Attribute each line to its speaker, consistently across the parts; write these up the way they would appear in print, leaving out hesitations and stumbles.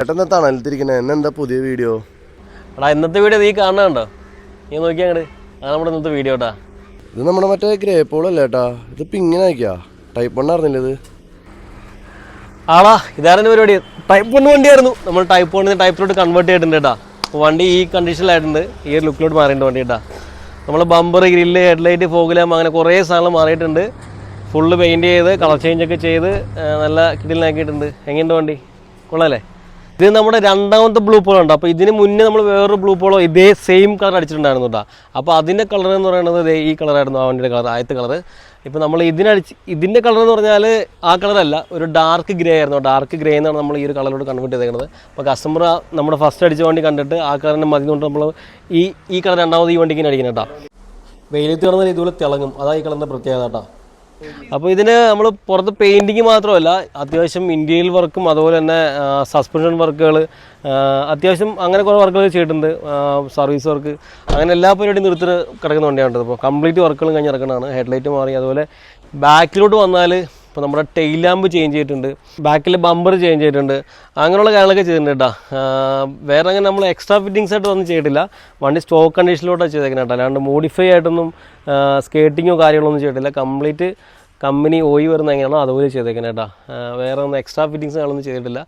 Speaker 1: ചേട്ടൻ തണലത്തിരിക്കണേ എന്നെന്താ പുതിയ വീഡിയോ?
Speaker 2: എടാ ഇന്നത്തെ വീഡിയോ നീ കാണുന്നുണ്ടോ? നീ നോക്കിയാ അങ്ങോട്ട് അതാണ് നമ്മുടെ ഇന്നത്തെ വീഡിയോ കേട്ടാ.
Speaker 1: ഇത് നമ്മുടെ മറ്റേ ഗ്രേപ്പോളല്ലേ ഏട്ടാ? ഇതിപ്പോൾ ഇങ്ങനെ ആക്കിയാ ടൈപ്പ് 1 അറിഞ്ഞില്ല ഇത്?
Speaker 2: ആടാ ഇതായിരുന്നു പരിപാടി. ടൈപ്പ് 1 വണ്ടിയായിരുന്നു. നമ്മൾ ടൈപ്പ് 1 ടൈപ്പിലോട്ട് കൺവേർട്ട് ചെയ്തിട്ടുണ്ട് കേട്ടാ. അപ്പോൾ വണ്ടി ഈ കണ്ടീഷനിലായിട്ടുണ്ട്, ഈ ഒരു ലുക്കിലോട്ട് മാറിയിട്ടുണ്ട് വണ്ടി കേട്ടാ. നമ്മൾ bumper, grill, headlight, fog lamp അങ്ങനെ കുറേ സാധനം മാറിയിട്ടുണ്ട്. ഫുള്ള് പെയിൻറ്റ് ചെയ്ത് കളർ ചേഞ്ചൊക്കെ ചെയ്ത് നല്ല കിടിലാക്കിയിട്ടുണ്ട്. എങ്ങനെയുണ്ട് വണ്ടി? കൊള്ളാല്ലേ? ഇത് നമ്മുടെ രണ്ടാമത്തെ ബ്ലൂ പോളോ ഉണ്ട്. അപ്പോൾ ഇതിന് മുന്നേ നമ്മൾ വേറൊരു ബ്ലൂ പോളോ ഇതേ സെയിം കളർ അടിച്ചിട്ടുണ്ടായിരുന്നു കേട്ടോ. അപ്പോൾ അതിൻ്റെ കളർ എന്ന് പറയുന്നത് ഈ കളറായിരുന്നു, ആ വണ്ടിയുടെ കളർ, ആദ്യത്തെ കളർ. ഇപ്പോൾ നമ്മൾ ഇതിൻ്റെ കളർ എന്ന് പറഞ്ഞാൽ ആ കളറല്ല, ഒരു ഡാർക്ക് ഗ്രേ ആയിരുന്നു. ഡാർക്ക് ഗ്രേ എന്നാണ് നമ്മൾ ഈ ഒരു കളറിലോട്ട് കൺവേർട്ട് ചെയ്തേക്കുന്നത്. അപ്പോൾ കസ്റ്റമർ നമ്മുടെ ഫസ്റ്റ് അടിച്ച വണ്ടി കണ്ടിട്ട് ആ കളറിന് മതി കൊണ്ട് നമ്മൾ ഈ കളർ രണ്ടാമത് ഈ വണ്ടിക്ക് അടിക്കുന്നത് കേട്ടോ. വെയിലത്ത് കിടന്നാൽ ഇതുപോലെ തിളങ്ങും, അതാ ഈ കളറിൻ്റെ പ്രത്യേകത കേട്ടോ. അപ്പോൾ ഇതിന് നമ്മൾ പുറത്ത് പെയിൻറ്റിങ് മാത്രമല്ല, അത്യാവശ്യം ഇൻറ്റീരിയൽ വർക്കും അതുപോലെ തന്നെ സസ്പെൻഷൻ വർക്കുകൾ, അത്യാവശ്യം അങ്ങനെ കുറേ വർക്കുകൾ ചെയ്തിട്ടുണ്ട്. സർവീസ് വർക്ക്, അങ്ങനെ എല്ലാ പരിപാടിയും നിർത്തി കിടക്കുന്ന വണ്ടിയാണ്. അപ്പോൾ കംപ്ലീറ്റ് വർക്കുകളും കഴിഞ്ഞ് ഇറക്കുന്നതാണ്. ഹെഡ്ലൈറ്റ് മാറി, അതുപോലെ ബാക്കിലോട്ട് വന്നാൽ ഇപ്പോൾ നമ്മുടെ ടെയിൽ ലാമ്പ് ചേഞ്ച് ചെയ്തിട്ടുണ്ട്, ബാക്കിൽ ബമ്പർ ചേഞ്ച് ചെയ്തിട്ടുണ്ട്, അങ്ങനെയുള്ള കാര്യങ്ങളൊക്കെ ചെയ്തിട്ടുണ്ട് കേട്ടോ. വേറെ അങ്ങനെ നമ്മൾ എക്സ്ട്രാ ഫിറ്റിങ്സ് ആയിട്ട് ഒന്നും ചെയ്തിട്ടില്ല. വണ്ടി സ്റ്റോക്ക് കണ്ടീഷനിലോട്ടാണ് ചെയ്തേക്കുന്നത് കേട്ടോ. അല്ലാണ്ട് മോഡിഫൈ ആയിട്ടൊന്നും സ്കേട്ടിങ്ങോ കാര്യങ്ങളൊന്നും ചെയ്തിട്ടില്ല. കംപ്ലീറ്റ് കമ്പനി ഓയി വരുന്ന എങ്ങനെയാണോ അതുപോലെ ചെയ്തേക്കുന്നത് കേട്ടോ. വേറെ ഒന്നും എക്സ്ട്രാ ഫിറ്റിങ്സ് കാര്യങ്ങളൊന്നും ചെയ്തിട്ടില്ല.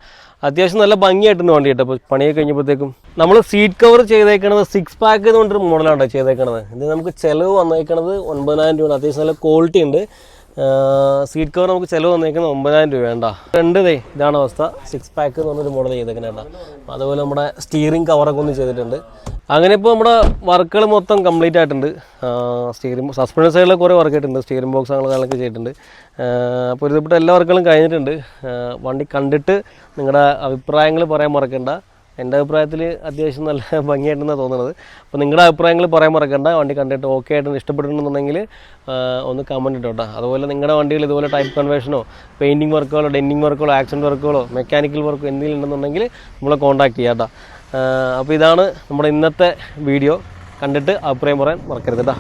Speaker 2: അത്യാവശ്യം നല്ല ഭംഗിയായിട്ടുണ്ട് വണ്ടി കേട്ടോ. അപ്പോൾ പണിയൊക്കെ കഴിഞ്ഞപ്പോഴത്തേക്കും നമ്മൾ സീറ്റ് കവർ ചെയ്തേക്കണത് 6 പാക്ക് എന്ന് പറഞ്ഞൊരു മോഡലാണ് ചെയ്തേക്കണത്. ഇത് നമുക്ക് ചിലവ് വന്നേക്കണത് 9,000 രൂപയാണ്. അത്യാവശ്യം നല്ല ക്വാളിറ്റി ഉണ്ട്. സീറ്റ് കവർ നമുക്ക് ചിലവ് വന്നേക്കുന്നത് 9,000 രൂപ വേണ്ട. ഇതാണ് അവസ്ഥ. 6 പാക്ക് എന്ന് പറഞ്ഞൊരു മോഡൽ ചെയ്തേക്കണേട്ടാ. അതുപോലെ നമ്മുടെ സ്റ്റിയറിംഗ് കവറൊക്കെ ഒന്ന് ചെയ്തിട്ടുണ്ട്. അങ്ങനെ ഇപ്പോൾ നമ്മുടെ വർക്കുകൾ മൊത്തം കംപ്ലീറ്റ് ആയിട്ടുണ്ട്. സ്റ്റിയറിംഗ് സസ്പെൻഷൻ സൈഡിൽ കുറേ വർക്ക് ആയിട്ടുണ്ട്. സ്റ്റിയറിംഗ് ബോക്സ് അങ്ങനെയൊക്കെ ചെയ്തിട്ടുണ്ട്. അപ്പോൾ ഒരുപ്പെട്ട എല്ലാ വർക്കുകളും കഴിഞ്ഞിട്ടുണ്ട്. വണ്ടി കണ്ടിട്ട് നിങ്ങളുടെ അഭിപ്രായങ്ങൾ പറയാൻ മറക്കണ്ട. എൻ്റെ അഭിപ്രായത്തിൽ അത്യാവശ്യം നല്ല ഭംഗിയായിട്ടെന്നാണ് തോന്നുന്നത്. അപ്പോൾ നിങ്ങളുടെ അഭിപ്രായങ്ങൾ പറയാൻ മറക്കണ്ട. വണ്ടി കണ്ടിട്ട് ഓക്കെ ആയിട്ട് ഇഷ്ടപ്പെട്ടിട്ടുണ്ടെന്നുണ്ടെങ്കിൽ ഒന്ന് കമൻറ്റ് ഇട്ടോട്ടോ. അതുപോലെ നിങ്ങളുടെ വണ്ടികൾ ഇതുപോലെ ടൈപ്പ് കൺവേർഷനോ പെയിൻറ്റിങ് വർക്കുകളോ ഡെന്നിങ് വർക്കുകളോ ആക്സിഡൻറ്റ് വർക്കുകളോ മെക്കാനിക്കൽ വർക്ക് എന്തെങ്കിലും ഉണ്ടെന്നുണ്ടെങ്കിൽ നമ്മളെ കോൺടാക്ട് ചെയ്യാം കേട്ടോ. അപ്പോൾ ഇതാണ് നമ്മുടെ ഇന്നത്തെ വീഡിയോ. കണ്ടിട്ട് അഭിപ്രായം പറയാൻ മറക്കരുത് കേട്ടോ.